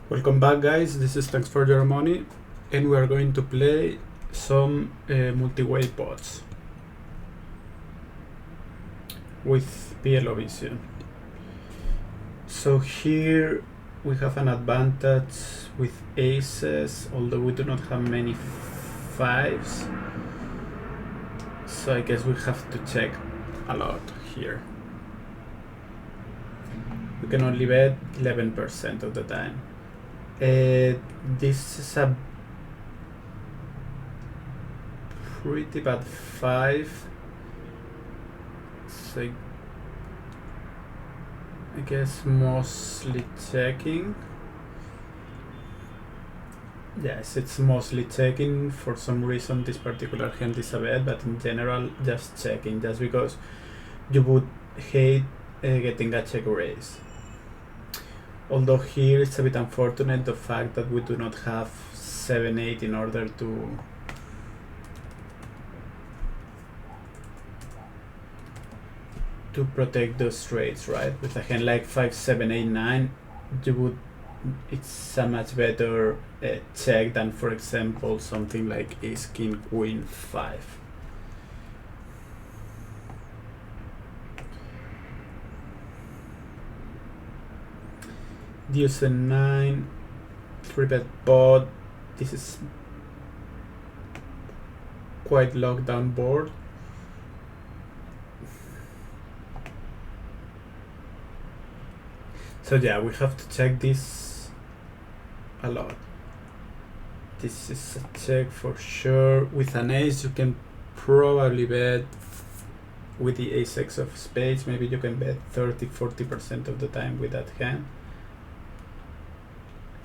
Welcome back, guys. This is Thanks for Your Money, and we are going to play some multi-way pots with PLO vision. So here we have an advantage with aces, although we do not have many fives. So I guess we have to check a lot here. We can only bet 11% of the time. This is a pretty bad 5, so I guess mostly checking. Yes, it's mostly checking. For some reason this particular hand is a bet, but in general just checking, just because you would hate getting a check raise. Although here it's a bit unfortunate the fact that we do not have 7-8 in order to protect those straights, right? With a hand like 5, 7, 8, 9, it's a much better check than, for example, something like ace, king, queen, 5. Deuce and 9, 3-bet pot. This is quite locked down board. So yeah, we have to check this a lot. This is a check for sure. With an ace you can probably bet with the ace-x of spades. Maybe you can bet 30-40% of the time with that hand.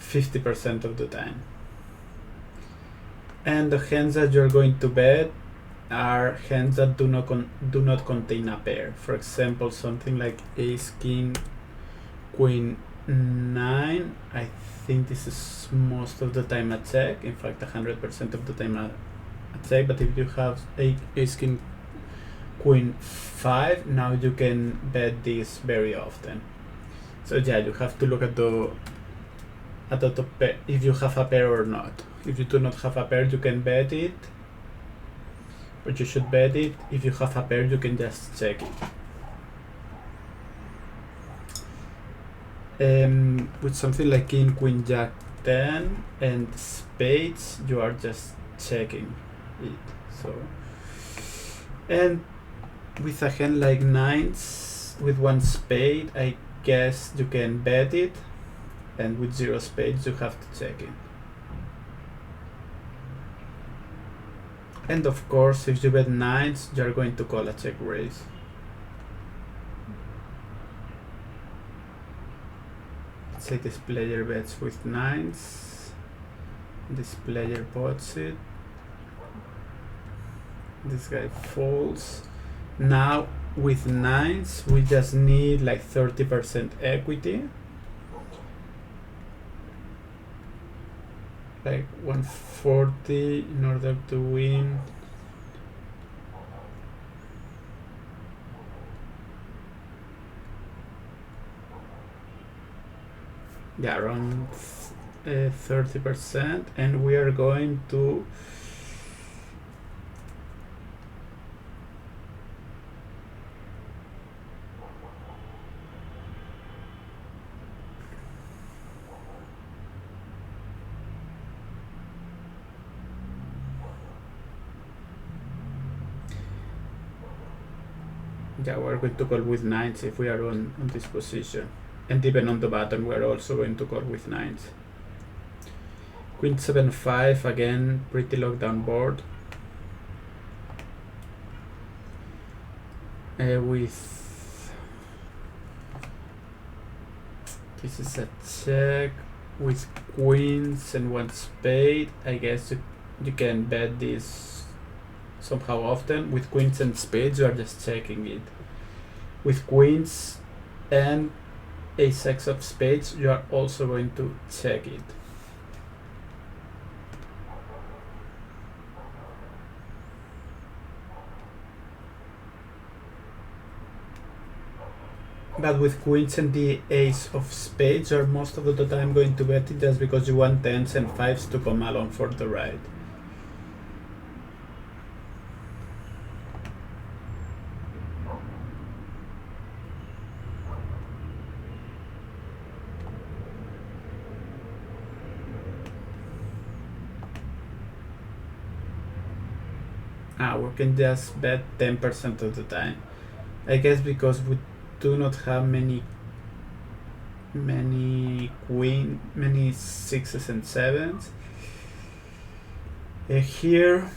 50% of the time. And the hands that you're going to bet are hands that do not contain a pair. For example, something like ace, king, queen, 9. I think this is most of the time a check. In fact, 100% of the time a check. But if you have ace, king, queen, 5, now you can bet this very often. So yeah, you have to look at the top pair, if you have a pair or not. If you do not have a pair, you can bet it, but you should bet it. If you have a pair, you can just check it. With something like king, queen, jack, 10 and spades, you are just checking it. So, and with a hand like 9s with 1 spade, I guess you can bet it, and with 0 spades you have to check it. And of course, if you bet 9s, you are going to call a check raise. Let's say this player bets with 9s, this player pots it, this guy folds. Now with 9s we just need like 30% equity, like 140 in order to win. Yeah, around 30%, and we are going to we're going to call with 9s if we are on this position, and even on the button we're also going to call with 9s. Queen 7-5, again pretty locked down board. With this is a check. With queens and 1 spade, I guess you can bet this somehow often. With queens and spades, you are just checking it. With queens and ace-x of spades, you are also going to check it. But with queens and the ace of spades, you're most of the time going to bet it just because you want tens and fives to come along for the ride. We can just bet 10% of the time. I guess because we do not have many sixes and sevens. Here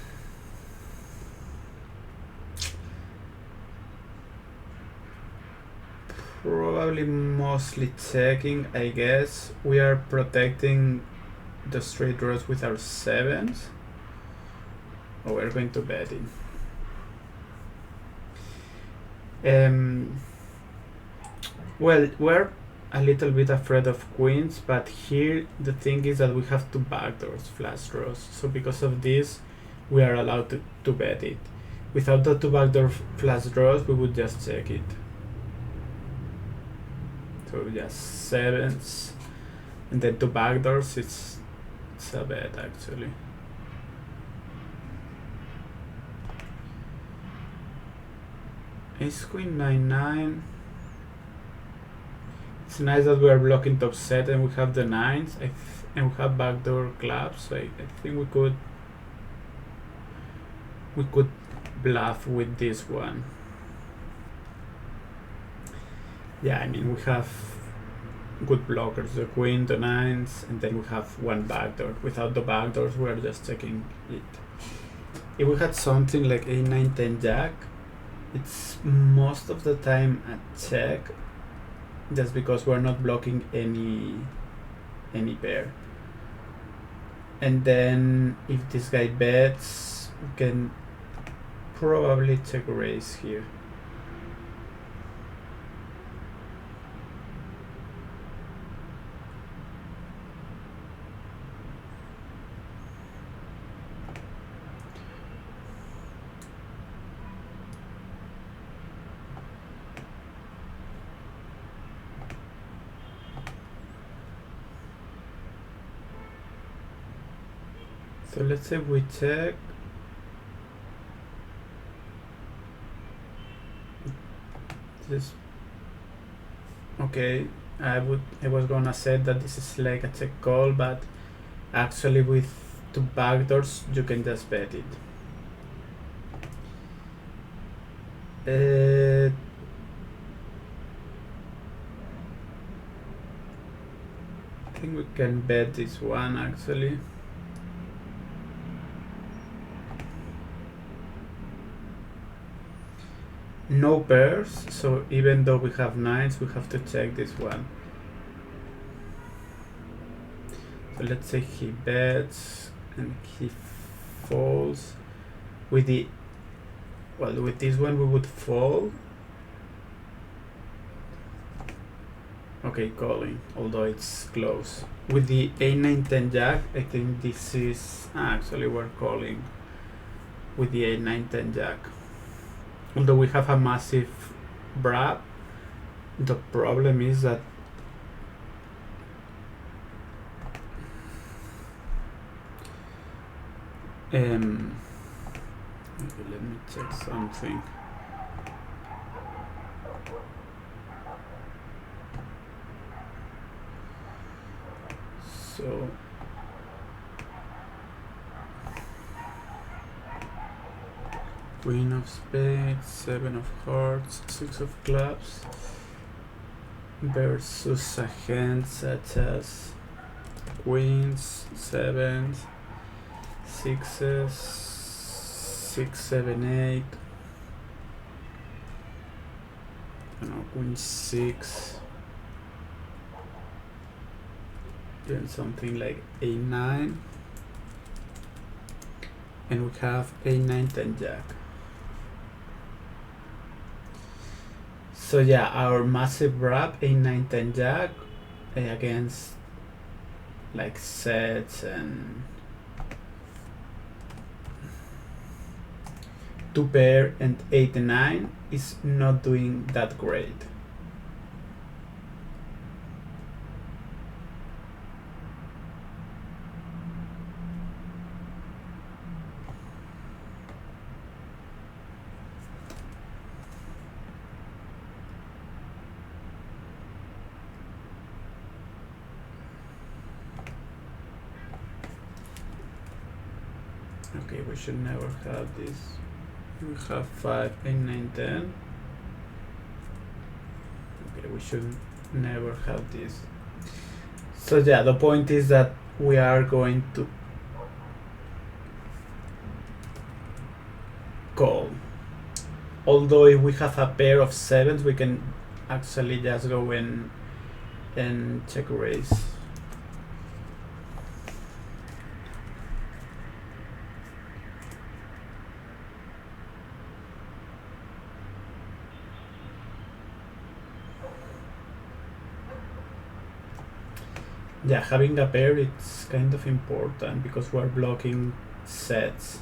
probably mostly checking, I guess. We are protecting the straight draws with our sevens. Oh, we're going to bet in. Well, we're a little bit afraid of queens, but here the thing is that we have two backdoors, flush draws. So because of this, we are allowed to bet it. Without the two backdoor flush draws, we would just check it. So just sevens, and then two backdoors. It's a bet actually. Ace queen 9-9. It's nice that we are blocking top set and we have the nines and we have backdoor clubs. So I think we could bluff with this one. Yeah, I mean we have good blockers, the queen, the nines, and then we have one backdoor. Without the backdoors, we are just checking it. If we had something like a9, 10, jack, it's most of the time a check, just because we're not blocking any pair. And then if this guy bets, we can probably check raise here. So let's say we check. This. Okay, I was gonna say that this is like a check call, but actually with two backdoors you can just bet it. I think we can bet this one actually. No pairs, so even though we have nines, we have to check this one. So let's say he bets and he folds. With this one we would fold. Okay, calling, although it's close. With the a9, 10, jack, I think this is actually we're calling with the a9, 10, jack. Although we have a massive brap, the problem is that okay, let me check something. So queen of spades, 7 of hearts, 6 of clubs versus a hand such as queens, sevens, sixes, 6, 7, 8. Queen 6. Then something like a9. And we have a9, 10, jack. So yeah, our massive wrap a9, 10, jack against like sets and two pair and 8 and 9 is not doing that great. Okay, we should never have this. We have 5, 8, 9, 10. Okay, we should never have this. So yeah, the point is that we are going to call. Although if we have a pair of 7s, we can actually just go and check raise. Yeah, having a pair it's kind of important because we're blocking sets.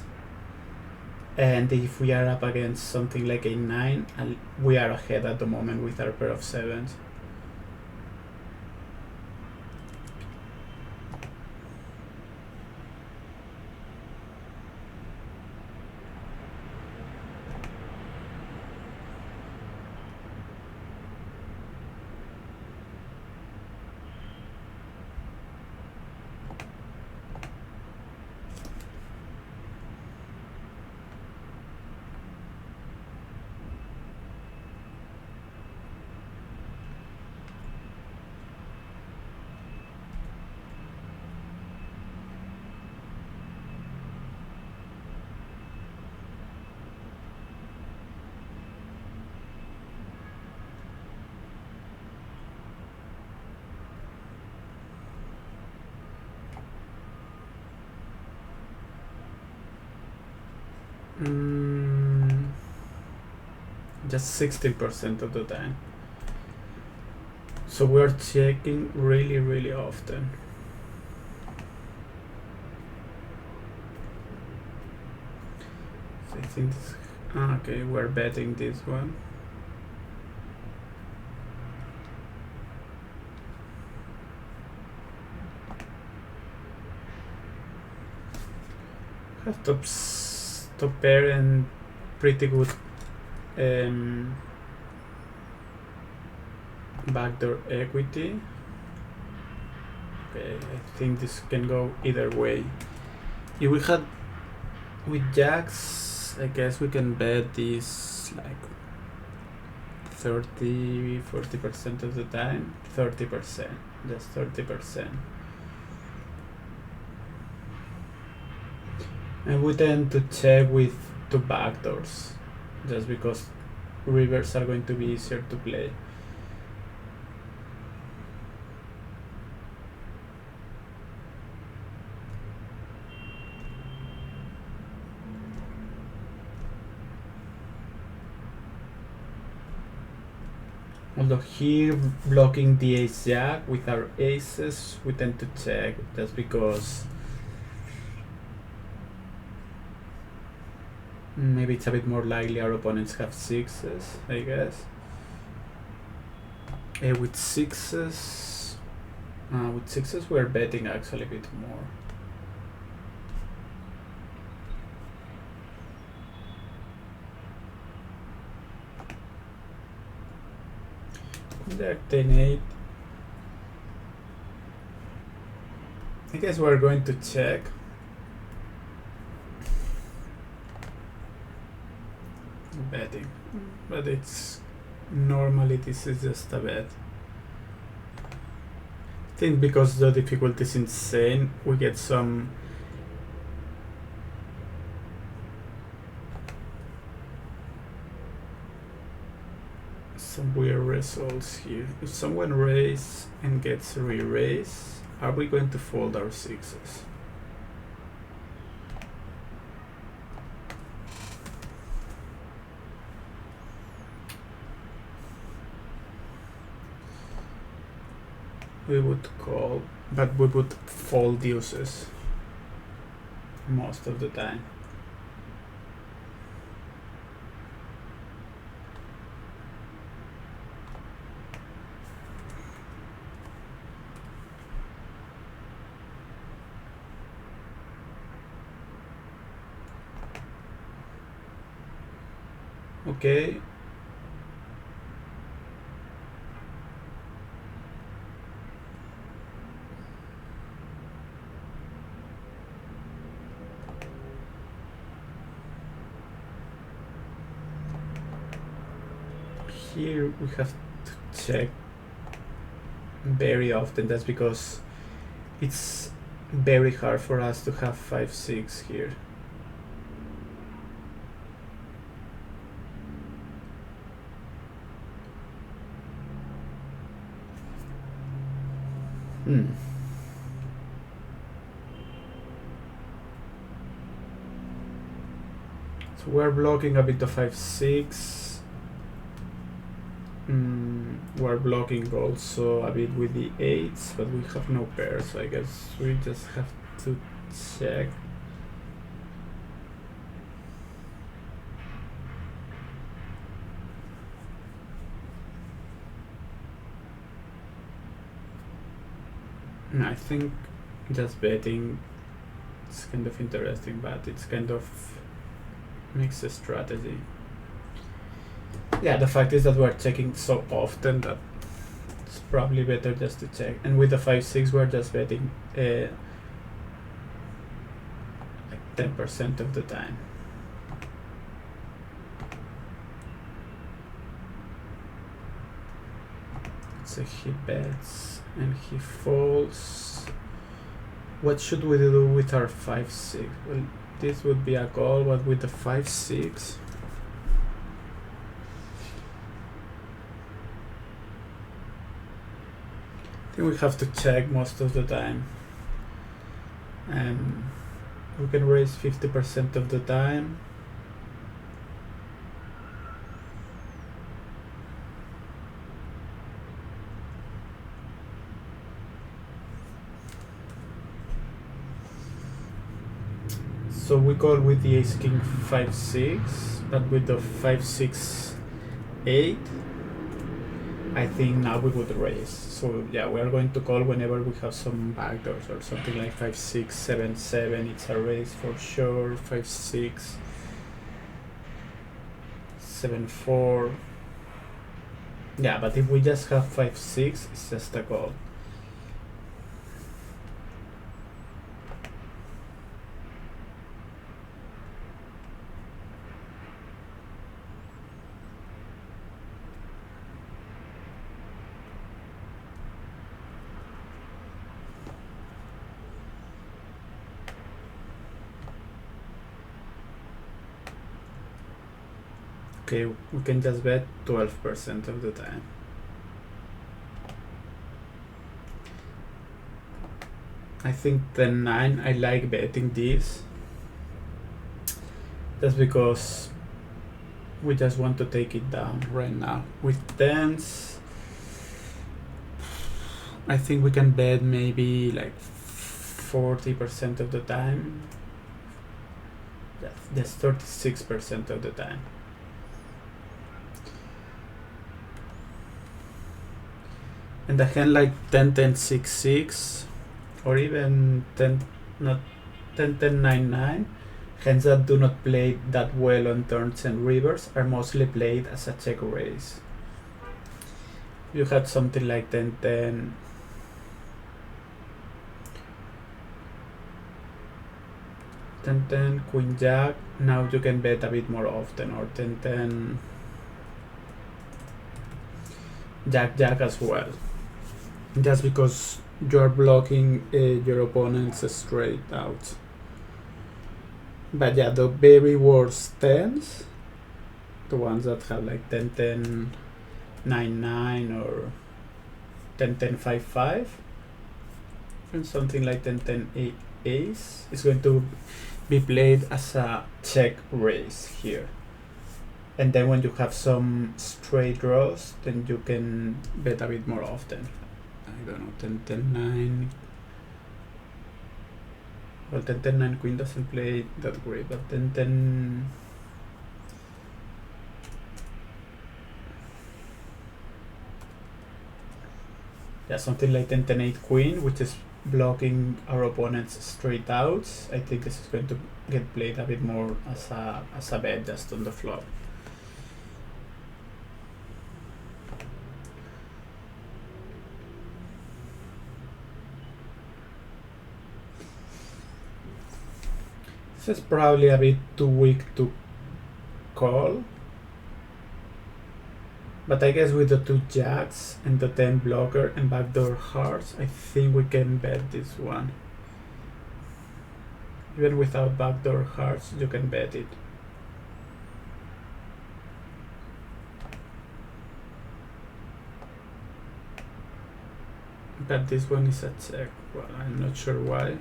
And if we are up against something like a 9, we are ahead at the moment with our pair of 7s. Just 60% of the time. So we're checking really often. So I think this, okay, we're betting this one. Have top pair and pretty good backdoor equity. Okay, I think this can go either way. If we had with jacks, I guess we can bet this like 30-40% of the time. 30%, just 30%. And we tend to check with two backdoors just because rivers are going to be easier to play. Although here blocking the ace jack with our aces, we tend to check just because maybe it's a bit more likely our opponents have 6s, I guess. With 6s, we're betting actually a bit more. Jack 10-8. I guess we're going to check. Betting, but it's normally this is just a bet. I think because the difficulty is insane, we get some weird results here. If someone raises and gets re-raised, are we going to fold our 6s? We would call, but we would fold deuces most of the time. Okay. here we have to check very often. That's because it's very hard for us to have 5-6 here. So we're blocking a bit of 5-6. We're blocking also a bit with the 8s, but we have no pairs, so I guess we just have to check. I think just betting is kind of interesting, but it's kind of mixed strategy. Yeah, the fact is that we're checking so often that it's probably better just to check. And with the 5-6, we're just betting like 10% of the time. So he bets and he folds. What should we do with our 5-6? Well, this would be a call, but with the 5-6, I think we have to check most of the time. We can raise 50% of the time. So we call with the ace king 5-6, but with the 5-6-8, I think now we would raise. So yeah, we are going to call whenever we have some backdoors or something like 5-6-7-7. It's a raise for sure. 5-6-7-4. Yeah, but if we just have 5-6, it's just a call. Okay, we can just bet 12% of the time. I think the 9, I like betting this. That's because we just want to take it down right now. With 10s, I think we can bet maybe like 40% of the time. That's 36% of the time. And a hand like 10-10-6-6 or even 10-10-9-9, hands that do not play that well on turns and rivers are mostly played as a check raise. You had something like 10-10, Queen Jack, now you can bet a bit more often, or 10-10 Jack Jack as well. Just because you are blocking your opponent's straight out. But yeah, the very worst 10s, the ones that have like 10-10-9-9 or 10-10-5-5, and something like 10-10 ace is going to be played as a check raise here. And then when you have some straight draws, then you can bet a bit more often. I don't know, 10-10-9. Well, 10-10-9 queen doesn't play that great, but 10-10. Yeah, something like 10-10-8 queen, which is blocking our opponent's straight outs. I think this is going to get played a bit more as a bet just on the flop. This is probably a bit too weak to call, But I guess with the two jacks and the 10 blocker and backdoor hearts, I think we can bet this one. Even without backdoor hearts, you can bet it. But this one is a check. Well, I'm not sure why.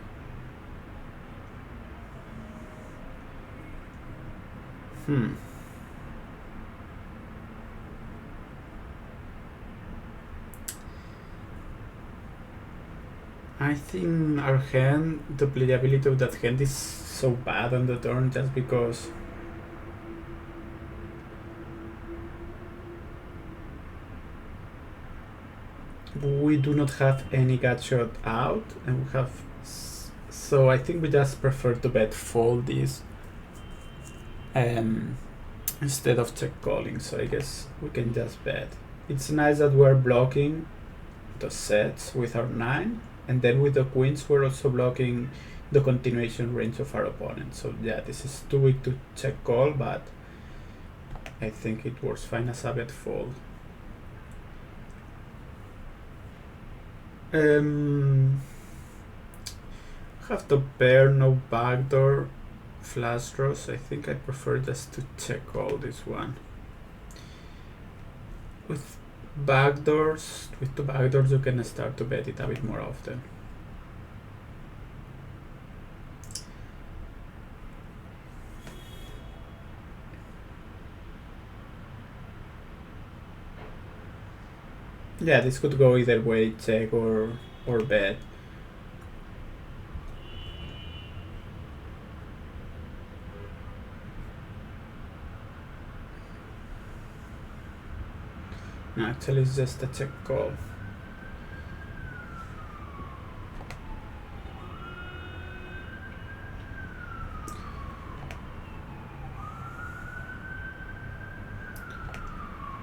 I think our hand, the playability of that hand is so bad on the turn just because we do not have any gut shot out, and we have, so I think we just prefer to bet fold this instead of check calling. So I guess we can just bet. It's nice that we're blocking the sets with our 9, and then with the queens we're also blocking the continuation range of our opponent. So yeah, this is too weak to check call, but I think it works fine as a bet fold. Have the pair, no backdoor, flush draws. I think I prefer just to check call this one. With two backdoors, you can start to bet it a bit more often. Yeah, this could go either way, check or bet. No, actually it's just a check call.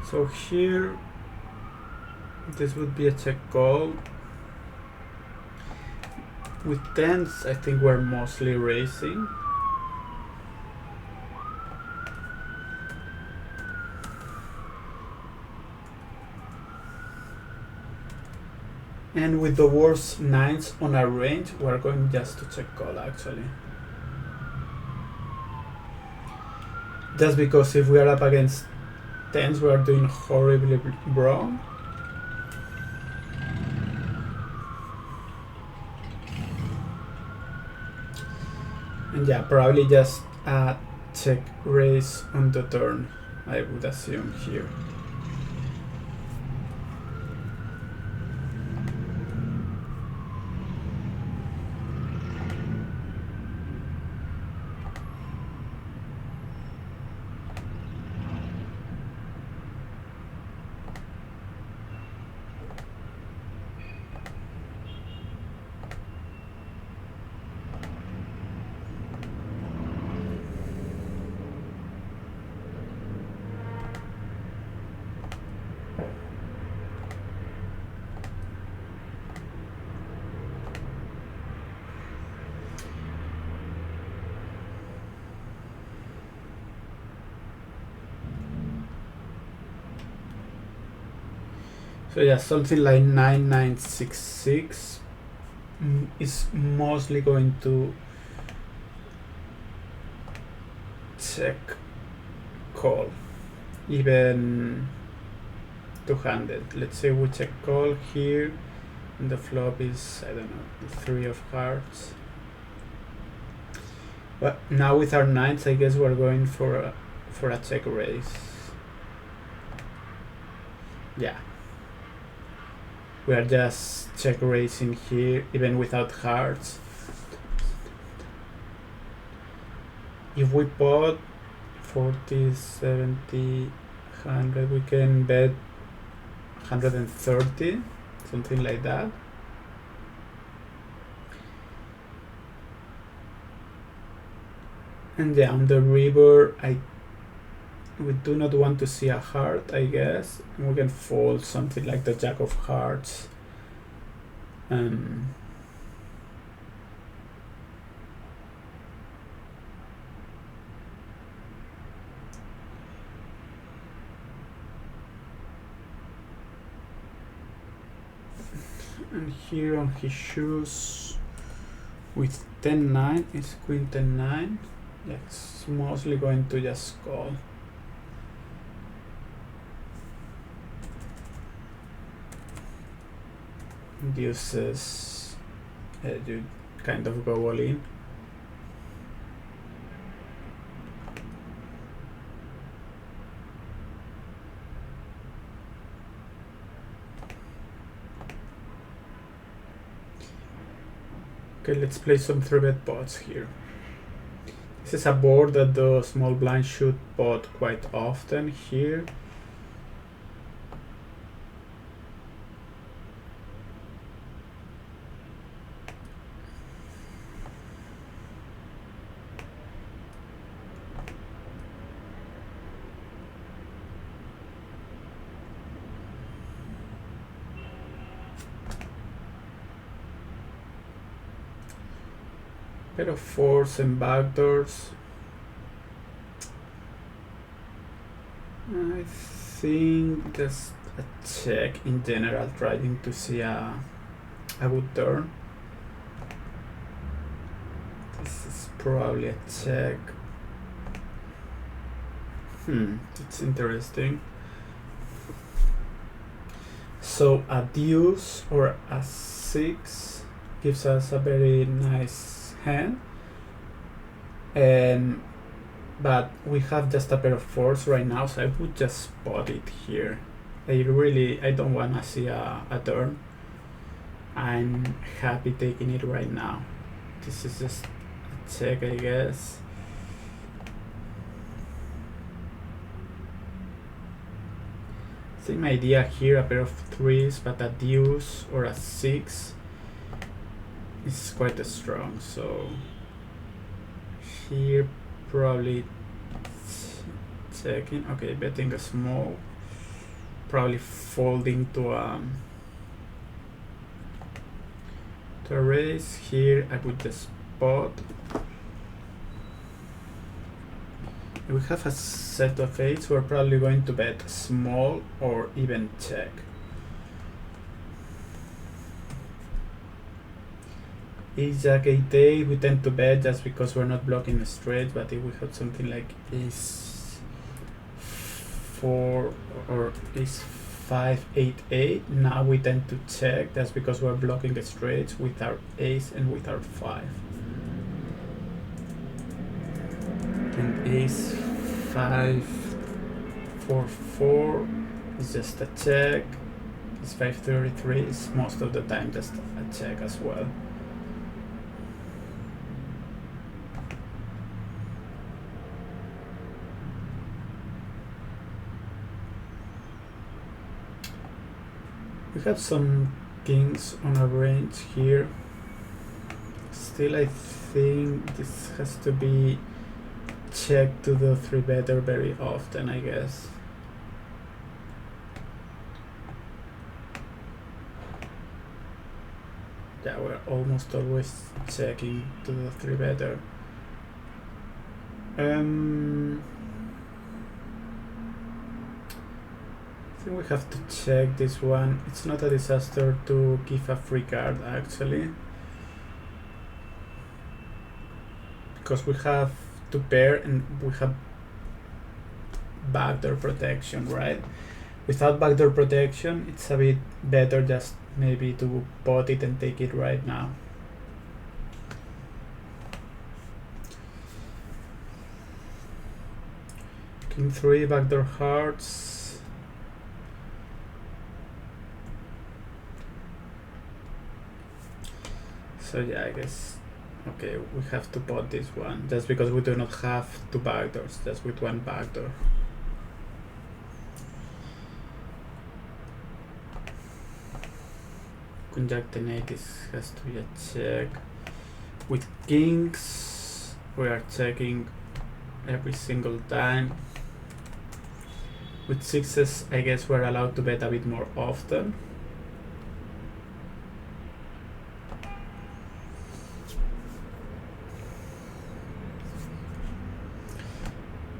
So here, this would be a check call. With tens, I think we're mostly raising. And with the worst 9s on our range, we're going just to check call actually. Just because if we are up against 10s, we are doing horribly wrong. And yeah, probably just a check raise on the turn, I would assume here. So yeah, something like 9966 is mostly going to check call, even two-handed. Let's say we check call here, and the flop is, I don't know, 3 of hearts. But now with our 9s, I guess we're going for a check raise. Yeah. We are just check raising here, even without hearts. If we pot 40, 70, 100, we can bet 130, something like that. And yeah, on the river, we do not want to see a heart, I guess. And we can fold something like the Jack of Hearts. here on his shoes with 10-9. It's queen 10-9. Yeah, it's mostly going to just call. Deuces, you kind of go all in. Okay, let's play some 3-bet pots here. This is a board that the small blind should pot quite often here. Pair of fours and backdoors. I think just a check in general, trying to see a good turn. This is probably a check. It's interesting. So a deuce or a 6 gives us a very nice hand, but we have just a pair of fours right now, so I would just spot it here. I don't want to see a turn. I'm happy taking it right now. This is just a check, I guess. Same idea here, a pair of threes, but a deuce or a 6 is quite strong, so here probably checking. Okay, betting a small, probably folding to a raise. Here I would just spot. If we have a set of eights, we're probably going to bet small or even check. Ace jack 8-8, we tend to bet just because we're not blocking the straight, but if we have something like ace 4 or ace 5-8-8, now we tend to check just because we're blocking the straights with our ace and with our 5. And ace 5-4-4 is just a check. Ace 5-33 is most of the time just a check as well. We have some kings on a range here. Still, I think this has to be checked to the 3-better very often, I guess. Yeah, we're almost always checking to the 3-better. I think we have to check this one. It's not a disaster to give a free card actually, because we have to pair and we have backdoor protection, right? Without backdoor protection, it's a bit better just maybe to pot it and take it right now. King 3, backdoor hearts. So yeah, I guess, okay, we have to pot this one, just because we do not have two backdoors, just with one backdoor. Queen Jack 10-8 has to be a check. With kings, we are checking every single time. With sixes, I guess we're allowed to bet a bit more often.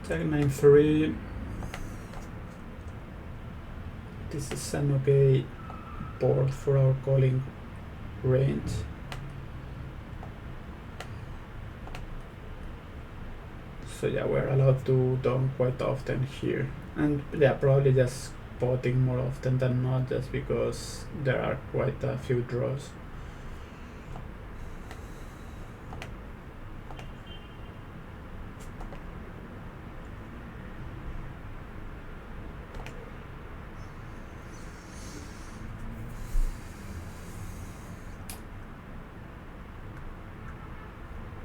Jack 9-3. This is an okay board for our calling range. So yeah, we're allowed to dump quite often here, and yeah, probably just potting more often than not, just because there are quite a few draws.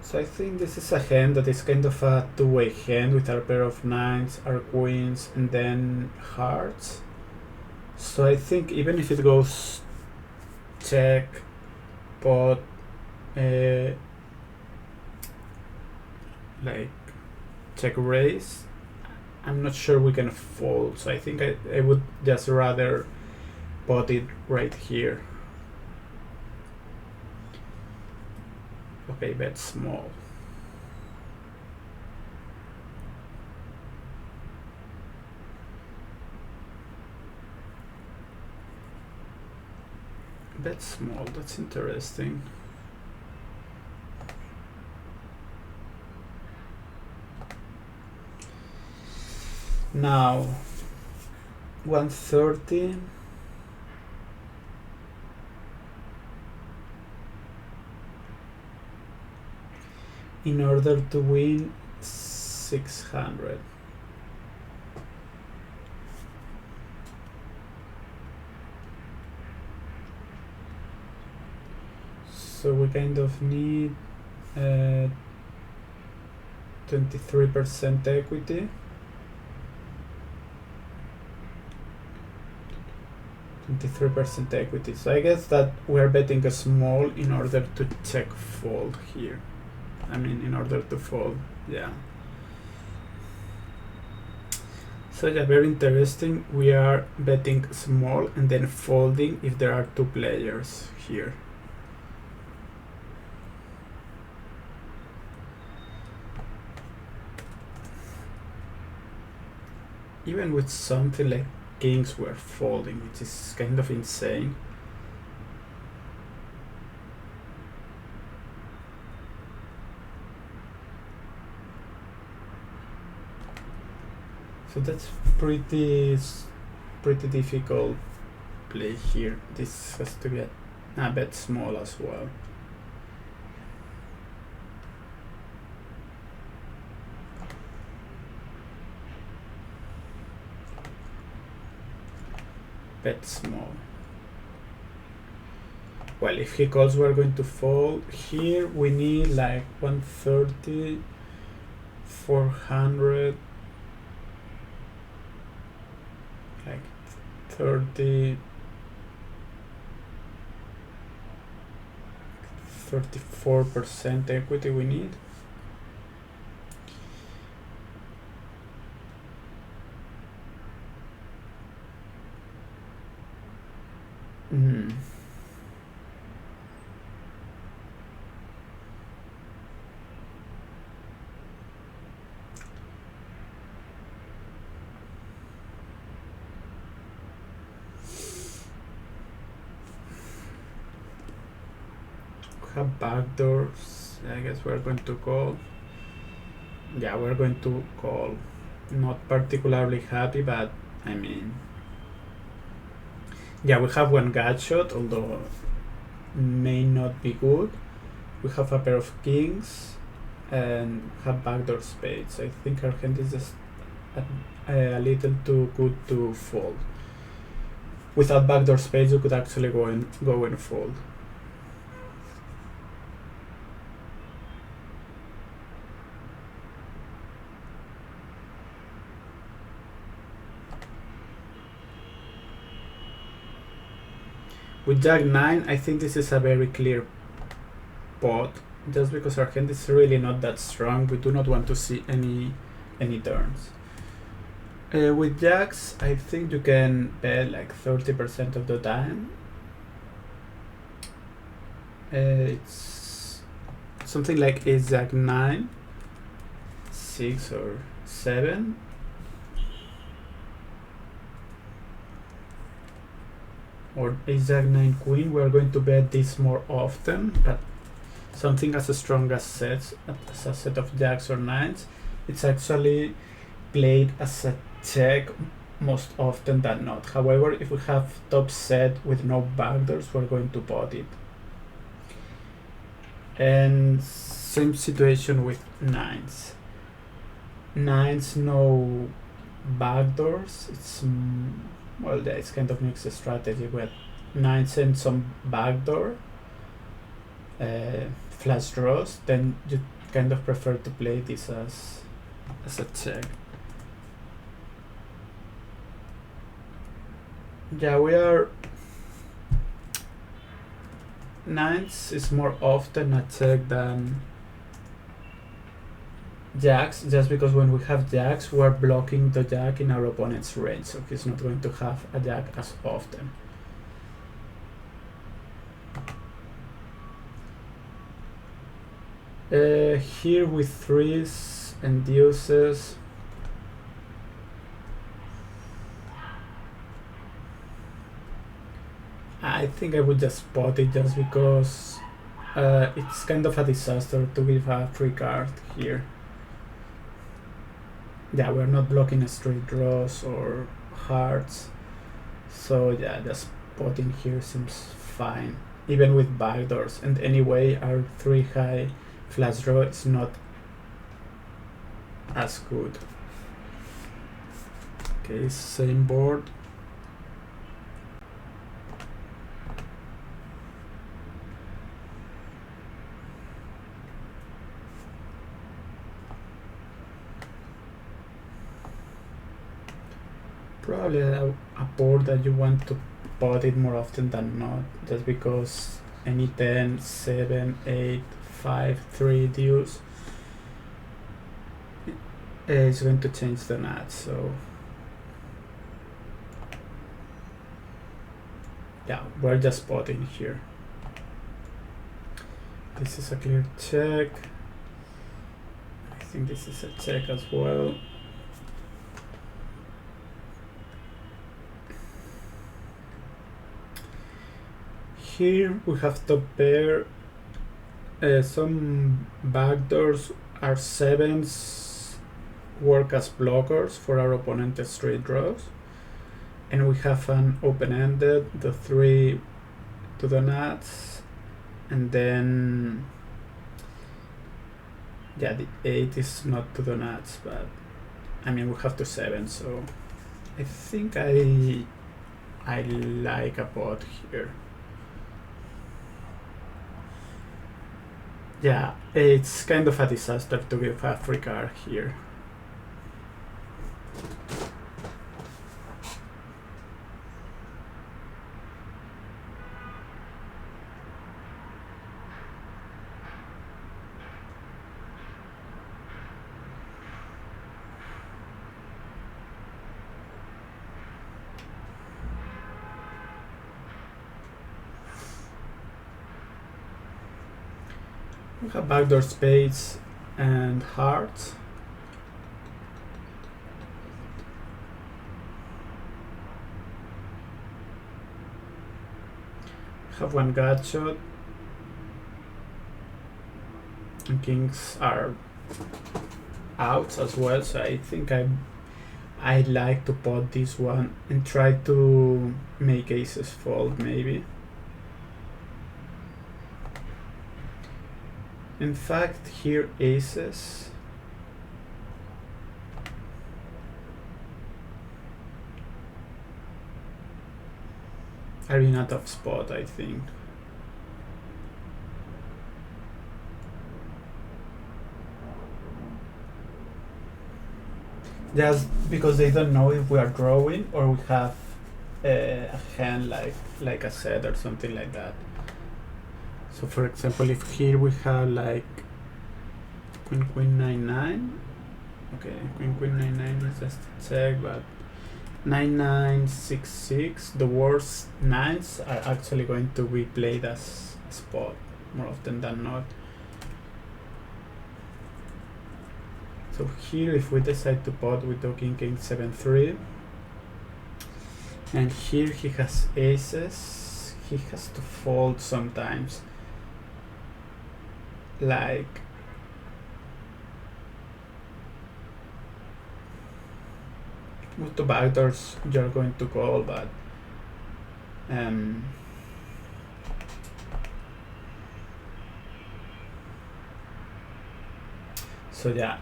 So I think this is a hand that is kind of a two-way hand with our pair of nines, our queens, and then hearts. So I think even if it goes check, pot, like check raise, I'm not sure we can fold. So I think I would just rather pot it right here. Okay, bet small. Bet small, that's interesting. Now 130. In order to win 600. So we kind of need 23% equity. 23% equity. So I guess that we're betting a small in order to check fold here. I mean, in order to fold, yeah. So yeah, very interesting. We are betting small and then folding if there are two players here. Even with something like kings, we're folding, which is kind of insane. So that's pretty difficult play here. This has to be a bet small as well. Bet small. Well, if he calls, we're going to fold. Here we need like 130, 400, like 30, 34% equity we need. Have backdoors. I guess we're going to call. Yeah, we're going to call. Not particularly happy, but I mean, yeah, we have one gut shot, although may not be good. We have a pair of kings and have backdoor spades. I think our hand is just a little too good to fold. Without backdoor spades, you could actually go and fold. With Jack 9, I think this is a very clear pot, just because our hand is really not that strong. We do not want to see any turns. With Jacks, I think you can bet like 30% of the time. It's something like Ace Jack 9, 6 or 7. or ace jack 9 queen, we are going to bet this more often, but something as strong as as a set of jacks or nines, it's actually played as a check most often than not. However, if we have top set with no backdoors, we're going to pot it. And same situation with nines. Nines, no backdoors. It's well, yeah, it's kind of mixed strategy with nines and some backdoor flash draws. Then you kind of prefer to play this as a check. Yeah, we are. Nines is more often a check than jacks, just because when we have jacks, we are blocking the jack in our opponent's range, so he's not going to have a jack as often. Here with threes and deuces, I think I would just spot it, just because it's kind of a disaster to give a free card here. Yeah, we're not blocking straight draws or hearts, so yeah, just spotting here seems fine, even with backdoors. And anyway, our 3 high flash draw is not as good. Okay, same board. Probably a board that you want to pot it more often than not, just because any 10, 7, 8, 5, 3 deuce is going to change the nuts. So yeah, we're just potting here. This is a clear check. I think this is a check as well. Here we have top pair. Some backdoors, our sevens work as blockers for our opponent's straight draws, and we have an open-ended, the 3 to the nuts, and then yeah, the 8 is not to the nuts, but I mean we have to 7, so I think I like a pot here. Yeah, it's kind of a disaster to give a free card here. We have backdoor spades and hearts. Have one gut shot. And kings are outs as well, so I think I like to pot this one and try to make aces fold maybe. In fact, here aces. Are in a tough spot, I think. Just because they don't know if we are drawing or we have a hand like a set or something like that. So for example, if here we have like queen 9-9, okay, queen 9-9 is just a check, but 9-9 6-6, the worst nines are actually going to be played as a spot more often than not. So here, if we decide to pot with the king 7-3, And here he has aces. He has to fold sometimes. Like with the backdoors you're going to call, but so yeah,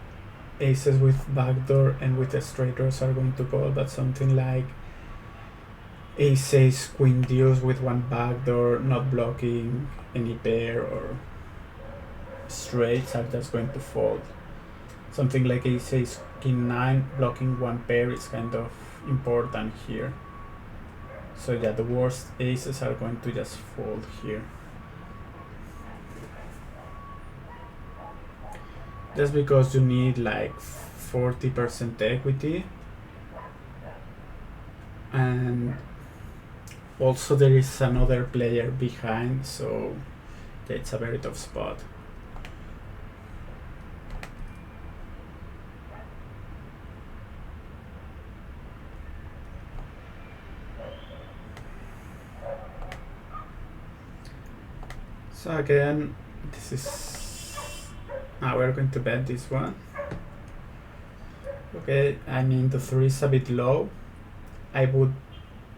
aces with backdoor and with the straight draws are going to call, but something like ace queen deuce with one backdoor not blocking any pair or straights are just going to fold. Something like ace king 9 blocking one pair is kind of important here. So yeah, the worst aces are going to just fold here. Just because you need like 40% equity. And also there is another player behind, so yeah, it's a very tough spot. So again, this is we're going to bet this one. Okay, I mean the 3 is a bit low. I would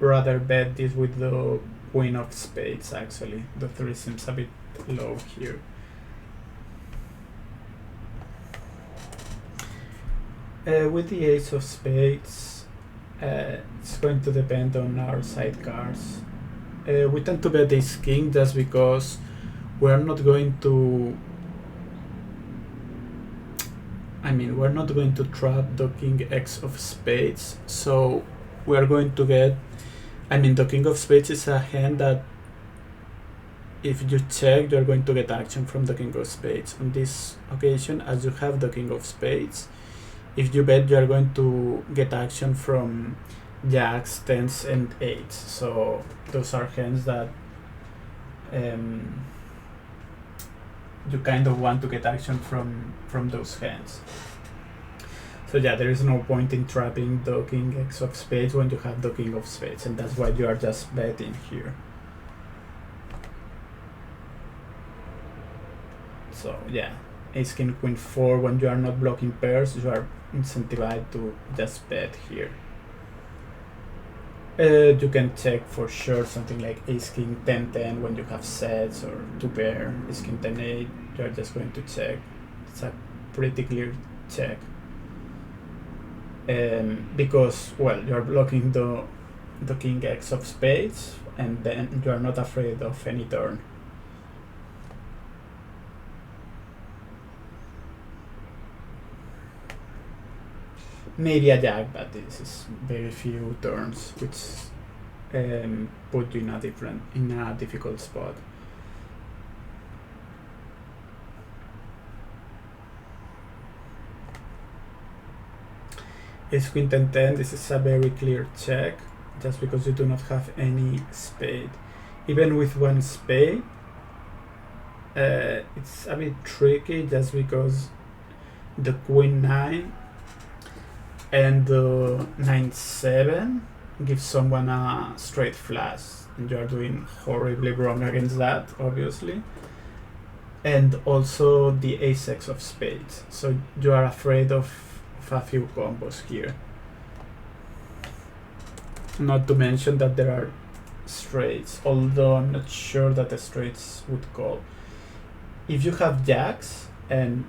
rather bet this with the queen of spades actually. The 3 seems a bit low here. With the ace of spades, it's going to depend on our sidecars. We tend to bet ace king just because we're not going to we're not going to trap the king x of spades, so we're going to get the king of spades is a hand that if you check you're going to get action from the king of spades. On this occasion, as you have the king of spades, if you bet you're going to get action from jacks, tens and eights, so those are hands that you kind of want to get action from those hands. So yeah, there is no point in trapping the king x of spades when you have the king of spades, and that's why you are just betting here. So yeah, ace king queen 4, when you are not blocking pairs, you are incentivized to just bet here. You can check for sure something like ace king 10-10 when you have sets, or 2 pair, ace king 10-8, you are just going to check. It's a pretty clear check. Because, well, you are blocking the king x of spades, and then you are not afraid of any turn. Maybe a jack, but this is very few turns, which put you in a difficult spot. Ace queen 10-10, this is a very clear check, just because you do not have any spade. Even with one spade, it's a bit tricky, just because the queen 9 and the 9-7 gives someone a straight flush, and you are doing horribly wrong against that, obviously. And also the ace-x of spades, so you are afraid of a few combos here. Not to mention that there are straights, although I'm not sure that the straights would call. If you have jacks and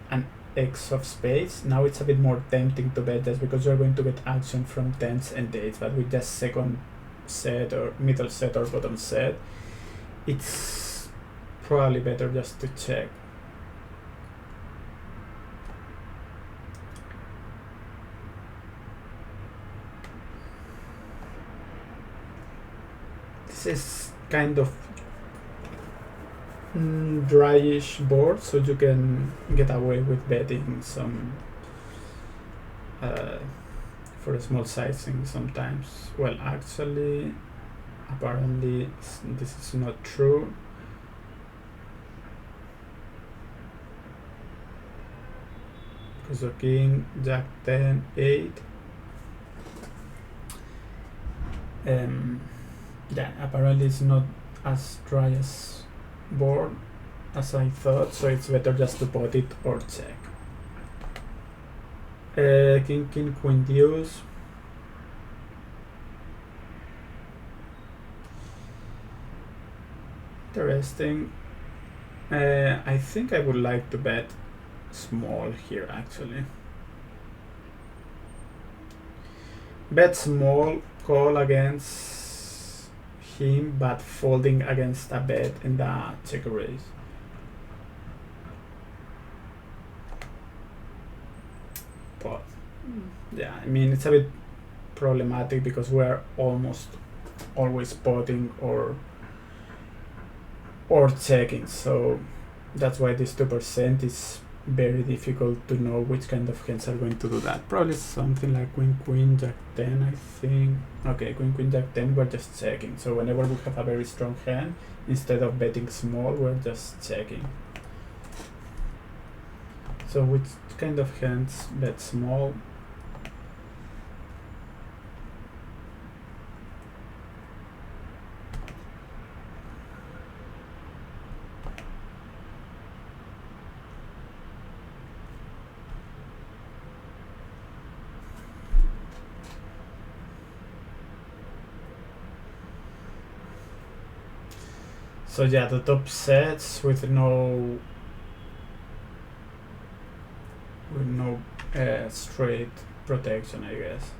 an x of spades, now it's a bit more tempting to bet, just because you're going to get action from tens and eights, but with just second set or middle set or bottom set, it's probably better just to check. This is kind of dryish board, so you can get away with betting some for a small sizing sometimes. Well, actually, apparently this is not true. Because the king, jack 10, 8, Yeah, apparently it's not as dry as board as I thought, so it's better just to put it or check. King, queen, deuce. Interesting. I think I would like to bet small here actually. Bet small, call against him, but folding against a bet in the check raise. But yeah, I mean it's a bit problematic because we're almost always potting or checking, so that's why this 2% is very difficult to know which kind of hands are going to do that. Probably something like queen, jack 10, I think. Okay, queen, jack 10, we're just checking. So whenever we have a very strong hand, instead of betting small, we're just checking. So which kind of hands bet small? So yeah, the top sets with no straight protection, I guess.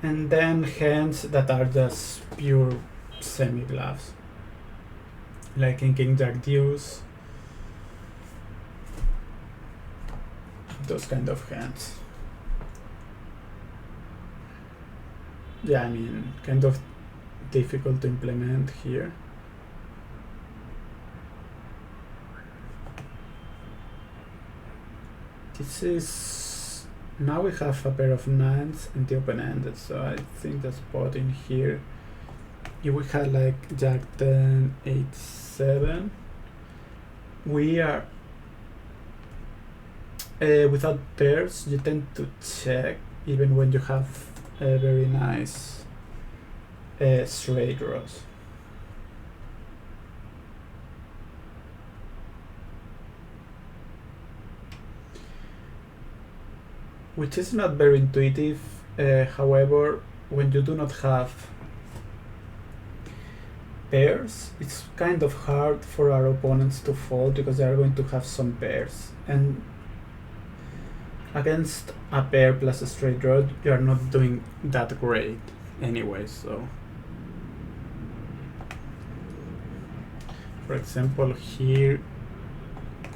And then hands that are just pure semi-bluffs, like king, jack, deuce. Those kind of hands. Yeah, I mean, kind of difficult to implement here. This is... Now we have a pair of nines and the open-ended, so I think the spot in here, if we had like jack 10, 8, 7, we are... without pairs, you tend to check even when you have a very nice straight draws. Which is not very intuitive. However, when you do not have pairs, it's kind of hard for our opponents to fold because they are going to have some pairs. And against a pair plus a straight draw, you are not doing that great anyway, so. For example, here,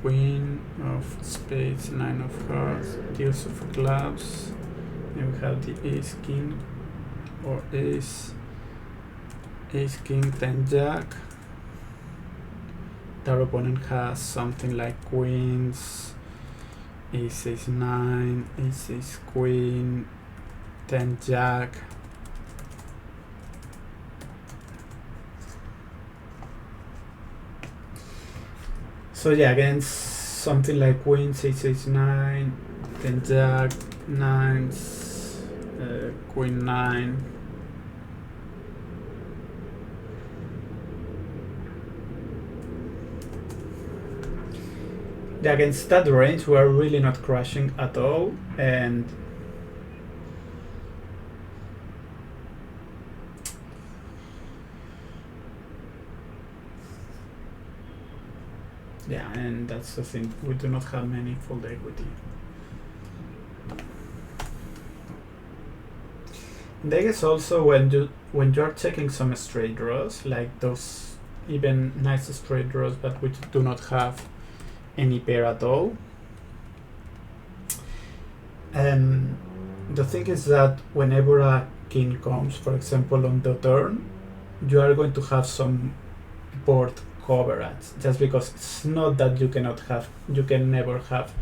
queen of spades, 9 of hearts, deuce of clubs, and we have the ace king or ace king, 10 jack. Our opponent has something like queens, ace 9, ace queen, 10 jack. So yeah, against something like queens, ace 9, 10 jack, 9s, queen 9. Yeah, against that range, we are really not crushing at all, and yeah, and that's the thing. We do not have many fold equity. And I guess also when you are checking some straight draws, like those even nice straight draws, but which do not have any pair at all. The thing is that whenever a king comes, for example, on the turn, you are going to have some board coverage, just because it's not that you can never have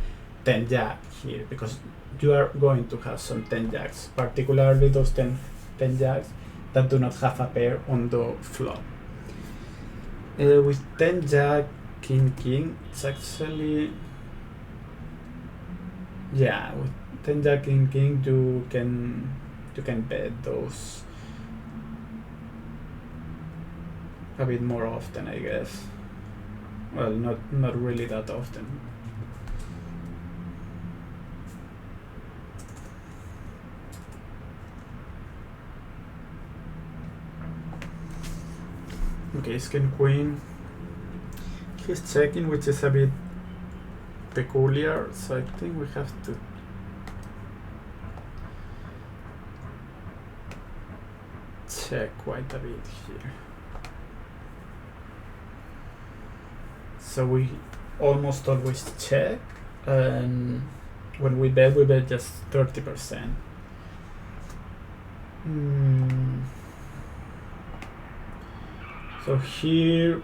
10 jack here, because you are going to have some 10 jacks, particularly those 10 jacks that do not have a pair on the flop. With 10 jack, king, it's actually, yeah, with 10 jack king you can bet those a bit more often, I guess. Well, not really that often. Okay, king queen. He's checking, which is a bit peculiar, so I think we have to check quite a bit here. So we almost always check, and when we bet just 30%. So here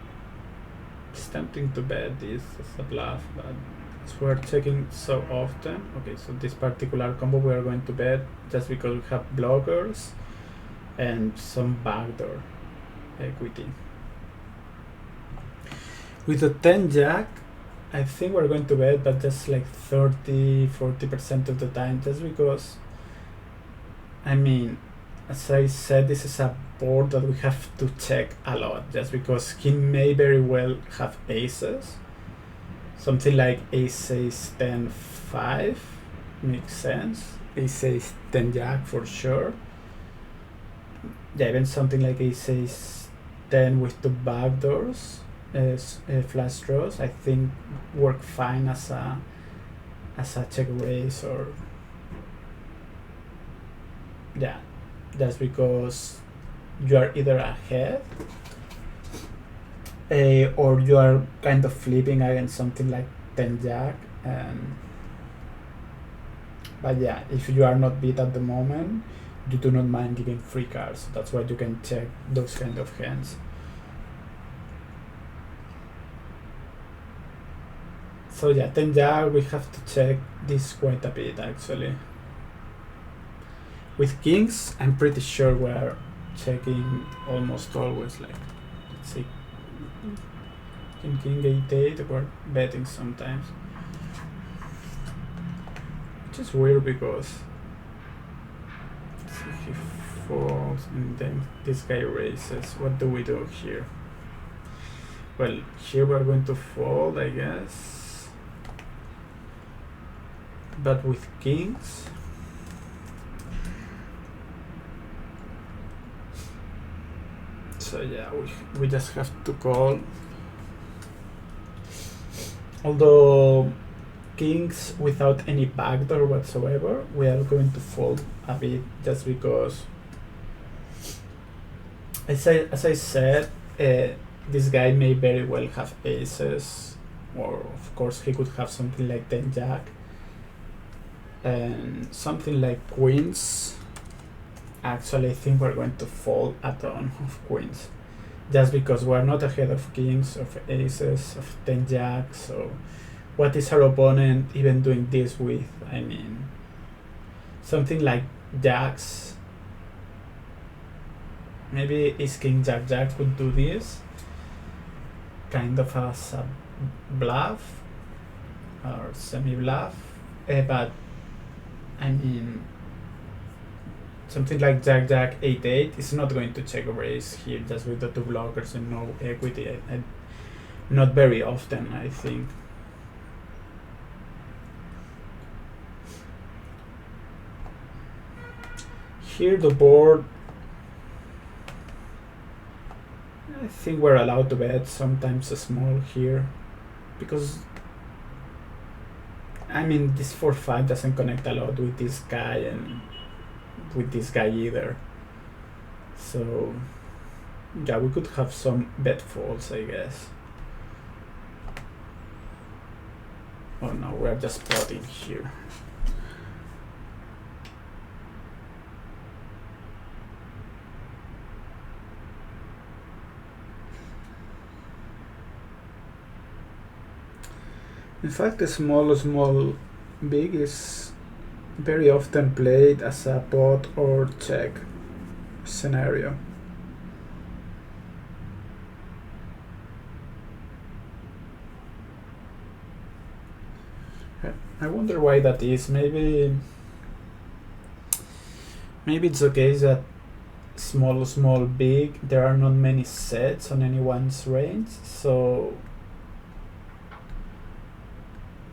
it's tempting to bet this as a bluff, but as we're checking so often, okay, so this particular combo we are going to bet just because we have blockers and some backdoor equity. With the 10 jack, I think we're going to bet, but just like 30-40% of the time, just because, I mean, as I said, this is a board that we have to check a lot, just because he may very well have aces. Something like ace 10 5 makes sense. Ace 10 jack for sure. Yeah, even something like ace 10 with two backdoors as flush draws, I think work fine as a check raise, or yeah, that's because you are either ahead or you are kind of flipping against something like 10 jack, but yeah, if you are not beat at the moment, you do not mind giving free cards. That's why you can check those kind of hands. So yeah, 10 jack, we have to check this quite a bit actually. With kings, I'm pretty sure we're checking almost always, like, let's see, king 8-8, we're betting sometimes. Which is weird because he falls and then this guy raises. What do we do here? Well, here we're going to fold, I guess. But with kings, so yeah, we just have to call. Although kings without any backdoor whatsoever, we are going to fold a bit, just because, as I said, this guy may very well have aces, or of course he could have something like 10 jack and something like queens. Actually, I think we're going to fold a ton of queens, just because we're not ahead of kings, of aces, of 10 jacks. So what is our opponent even doing this with? I mean, something like jacks. Maybe ace king jack could do this kind of as a bluff or semi bluff, but I mean, something like jack 8-8 is not going to check raise here, just with the two blockers and no equity. Not very often, I think. Here the board, I think we're allowed to bet sometimes a small here, because I mean, this 4-5 doesn't connect a lot with this guy and with this guy either. So yeah, we could have some bet folds, I guess. Oh no, we're just potting here. In fact, the small big is very often played as a pot or check scenario. I wonder why that is. Maybe it's okay that small, small, big, there are not many sets on anyone's range, so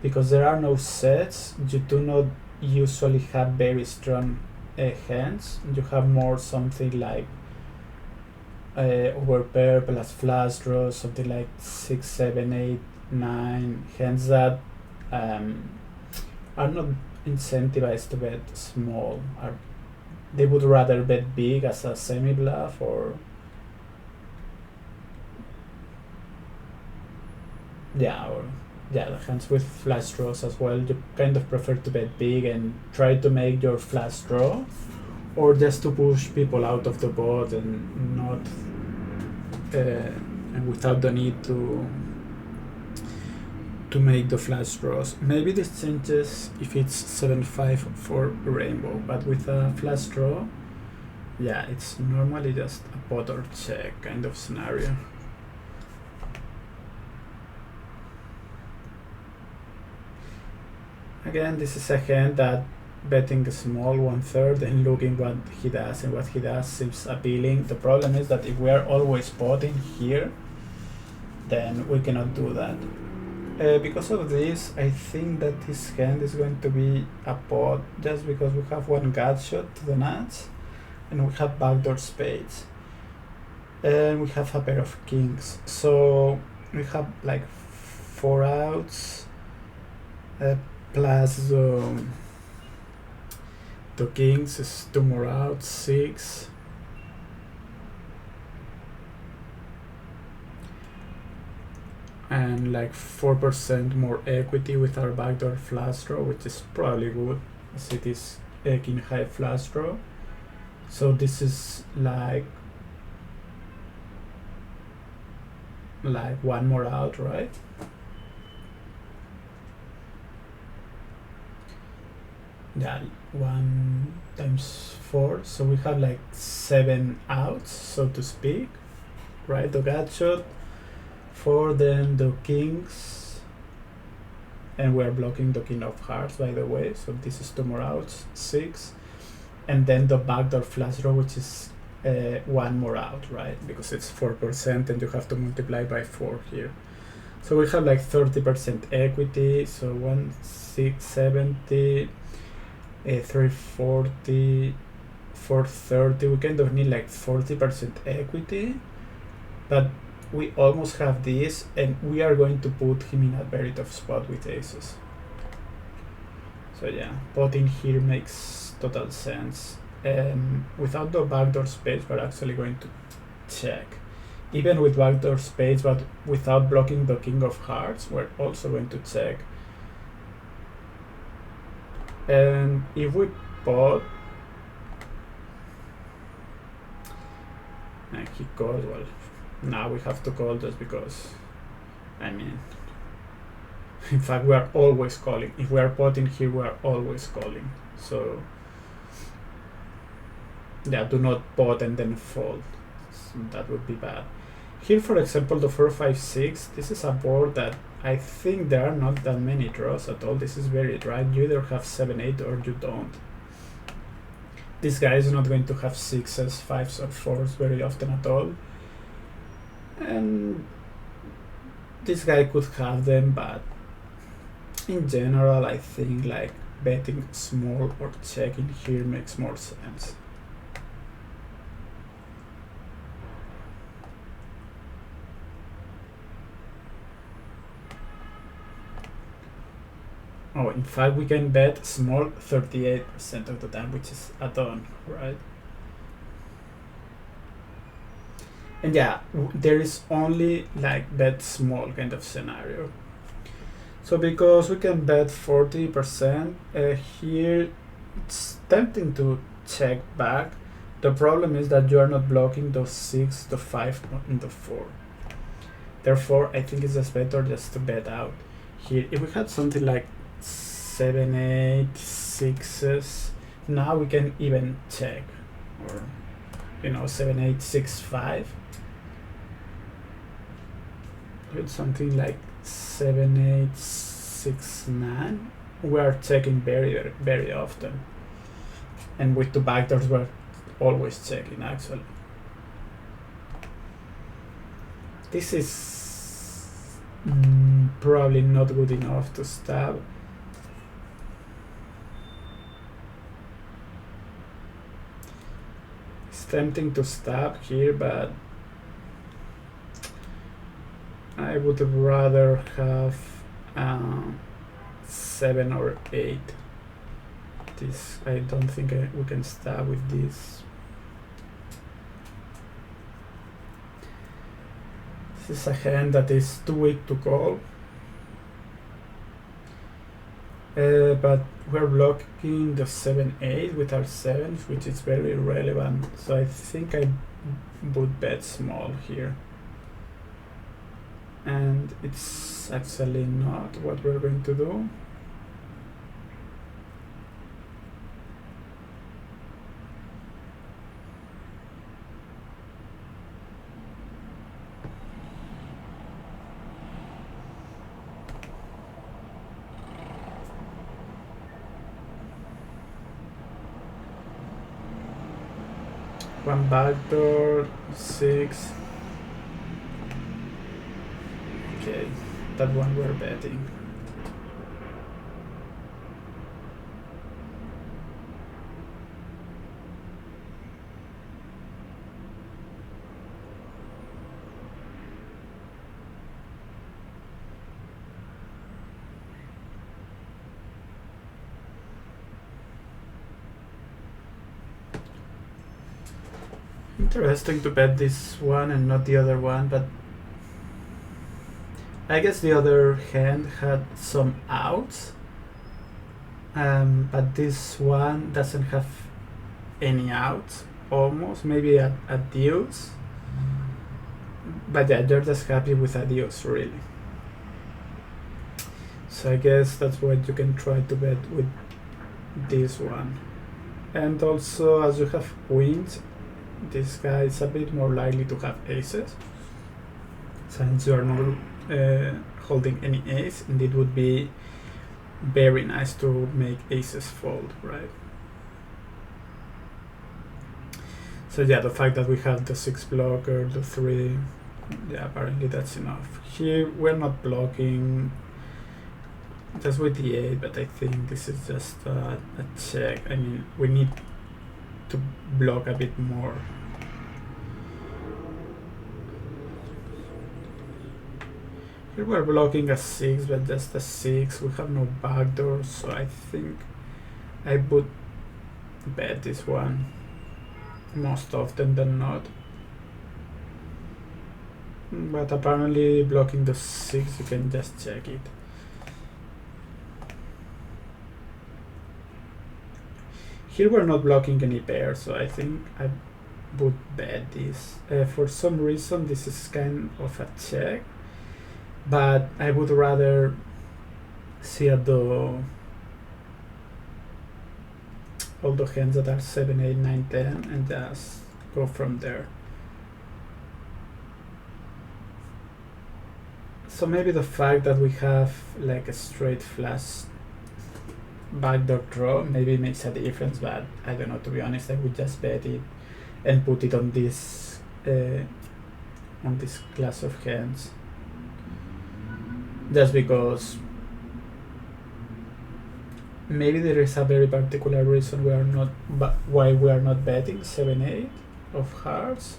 because there are no sets, you do not usually have very strong hands. You have more something like overpair plus flush draw, something like 6, 7, 8, 9 hands that are not incentivized to bet small. They would rather bet big as a semi bluff, or the hands with flush draws as well. You kind of prefer to bet big and try to make your flush draw, or just to push people out of the pot and not and without the need to make the flush draws. Maybe this changes if it's 7-5 for rainbow, but with a flush draw, yeah, it's normally just a pot or check kind of scenario. Again, this is a hand that betting small 1/3 and looking what he does, and what he does seems appealing. The problem is that if we are always potting here, then we cannot do that. Because of this, I think that this hand is going to be a pot just because we have one gut shot to the nuts and we have backdoor spades and we have a pair of kings, so we have like 4 outs plus the kings is 2 more outs, 6. And like 4% more equity with our backdoor flush draw, which is probably good as it is a king high flush draw. So this is like 1 more out, right? Yeah, 1 times 4, so we have like 7 outs, so to speak, right? The gut shot, 4, then the kings, and we're blocking the king of hearts, by the way, so this is 2 more outs, 6, and then the backdoor flush draw, which is 1 more out, right? Because it's 4% and you have to multiply by 4 here. So we have like 30% equity, so 670, 340, 430. We kind of need like 40% equity, but we almost have this, and we are going to put him in a very tough spot with aces. So yeah, potting here makes total sense. Without the backdoor spades, we're actually going to check. Even with backdoor spades, but without blocking the king of hearts, we're also going to check. And if we pot and he calls, well, now we have to call just because, I mean, in fact, we are always calling. If we are potting here, we are always calling. So yeah, do not pot and then fold. That would be bad. Here, for example, the 4-5-6, this is a board that I think there are not that many draws at all. This is very dry. You either have 7-8 or you don't. This guy is not going to have 6s, 5s, or 4s very often at all. And this guy could have them, but in general, I think like betting small or checking here makes more sense. Oh, in fact, we can bet small 38% of the time, which is a ton, right? And yeah, there is only like bet small kind of scenario. So because we can bet 40%, here it's tempting to check back. The problem is that you are not blocking the 6, the 5, and the 4. Therefore, I think it's just better just to bet out. Here, if we had something like 7-8, 6s, now we can even check, or 7-8, 6-5. With something like 7-8, 6-9, we are checking very often, and with two backdoors we're always checking actually. This is probably not good enough to stab. It's tempting to stab here, but I would rather have 7 or 8. This, I don't think we can stab with this. This is a hand that is too weak to call. But we're blocking the 7-8 with our 7s, which is very relevant. So I think I would bet small here. And it's actually not what we're going to do. One backdoor, 6. Okay, that one we're betting. Interesting to bet this one and not the other one, but I guess the other hand had some outs, but this one doesn't have any outs, almost, maybe a deuce, but yeah, they're just happy with a deuce really. So I guess that's what you can try to bet with this one. And also, as you have queens, this guy is a bit more likely to have aces, since you are not holding any ace, and it would be very nice to make aces fold, right? So yeah, the fact that we have the 6 blocker, the 3, yeah, apparently that's enough. Here we're not blocking, just with the 8, but I think this is just a check. I mean, we need to block a bit more. Here we're blocking a 6, but just a 6. We have no backdoor, so I think I would bet this one most often than not. But apparently blocking the 6, you can just check it. Here we're not blocking any pair, so I think I would bet this. For some reason this is kind of a check, but I would rather see at all the hands that are 7, 8, 9, 10 and just go from there. So maybe the fact that we have like a straight flush backdoor draw maybe makes a difference, but I don't know, to be honest. I would just bet it and put it on this class of hands, just because maybe there is a very particular reason why we are not betting 7-8 of hearts,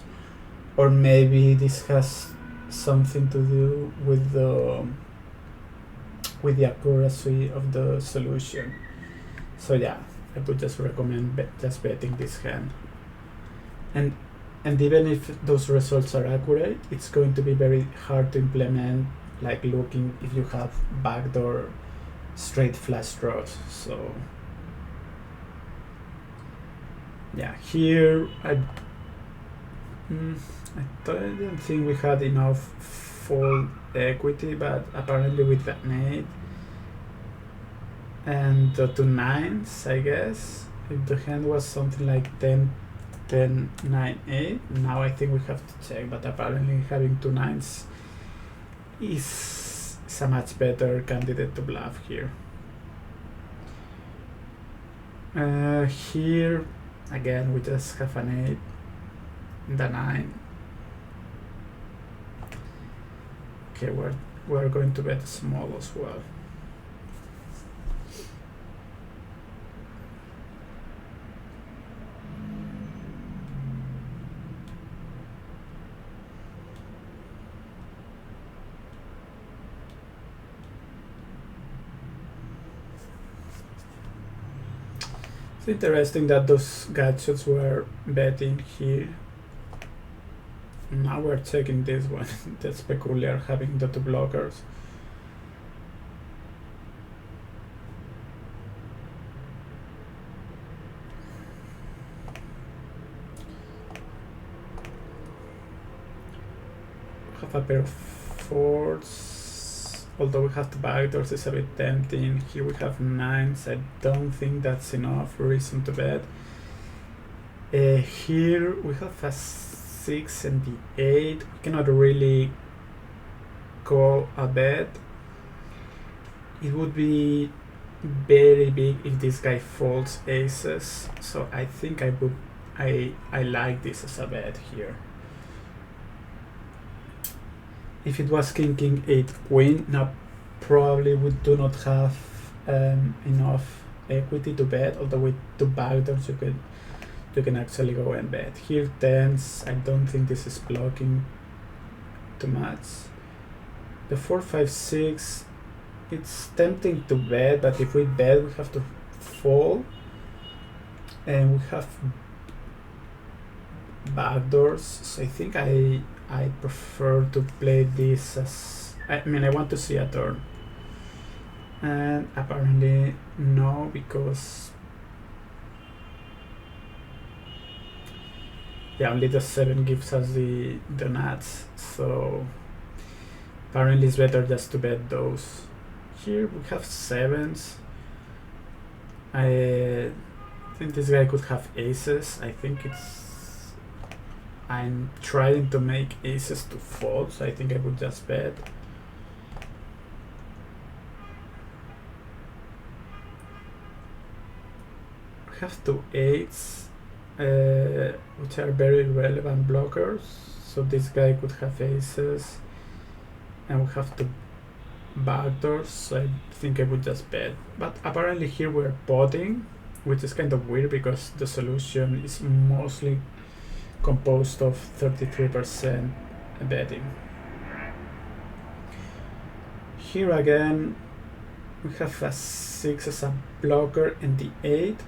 or maybe this has something to do with the accuracy of the solution. So yeah, I would just recommend just betting this hand, and even if those results are accurate, it's going to be very hard to implement, like looking if you have backdoor straight flush draws. So yeah, here I didn't think we had enough fold equity, but apparently with an 8 and the 2 9s, I guess, if the hand was something like 10, 10, 9, 8, now I think we have to check, but apparently having 2 9s is a much better candidate to bluff here. Here again we just have an 8 and a 9. Okay, we're going to bet small as well. It's interesting that those gadgets were betting here. Now we're checking this one. That's peculiar, having the two blockers. Have a pair of fours. Although we have the backdoors, it's a bit tempting. Here we have nines. I don't think that's enough reason to bet. Here we have a 6 and the 8. We cannot really call a bet. It would be very big if this guy folds aces. So I think I like this as a bet here. If it was king 8 queen, now probably we do not have enough equity to bet, although with two backdoors you can actually go and bet. Here tens, I don't think this is blocking too much. The 4, 5, 6, it's tempting to bet, but if we bet we have to fold, and we have backdoors, so I think I prefer to play this as, I want to see a turn, and apparently no, because yeah, only the 7 gives us the nuts, so apparently it's better just to bet those. Here we have 7s. I think this guy could have aces. I'm trying to make aces to fold, so I think I would just bet. We have two 8s, which are very relevant blockers, so this guy could have aces, and we have two backdoors, so I think I would just bet. But apparently here we're potting, which is kind of weird because the solution is mostly composed of 33% betting. Here again we have a 6 as a blocker and the 8,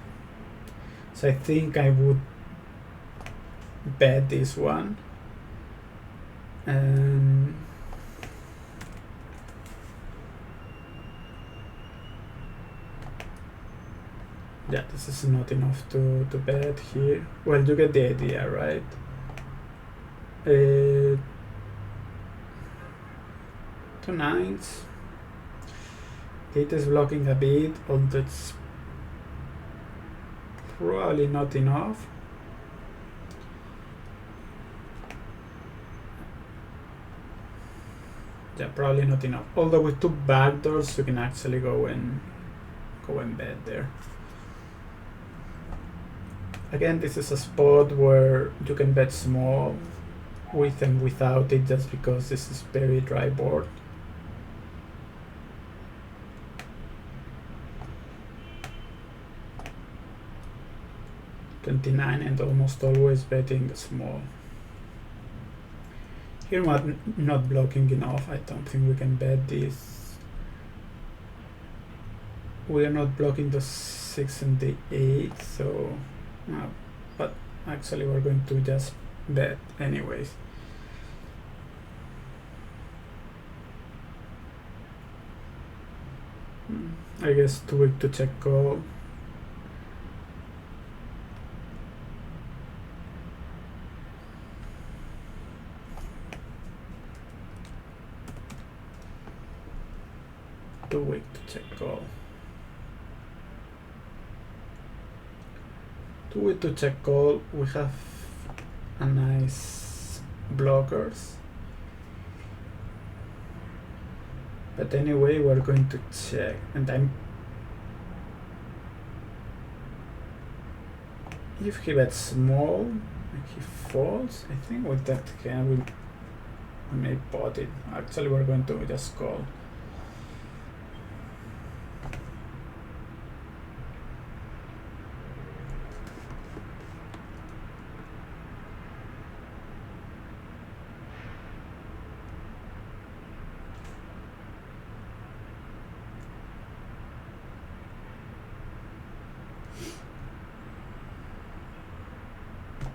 so I think I would bet this one, and yeah, this is not enough to bet here. Well, you get the idea, right? 2 9s. 8 is blocking a bit, although it's probably not enough. Yeah, probably not enough. Although with two backdoors, you can actually go and bet there. Again, this is a spot where you can bet small with and without it, just because this is very dry board. $29 and almost always betting small. Here not blocking enough. I don't think we can bet this. We are not blocking the 6 and the 8, so no, but actually we're going to just bet anyways. I guess too weak to check call. Too weak to check call. Too weak to check call. We have a nice blockers. But anyway, we're going to check, and if he bets small and he folds, I think with that hand we may pot it. Actually, we're going to just call.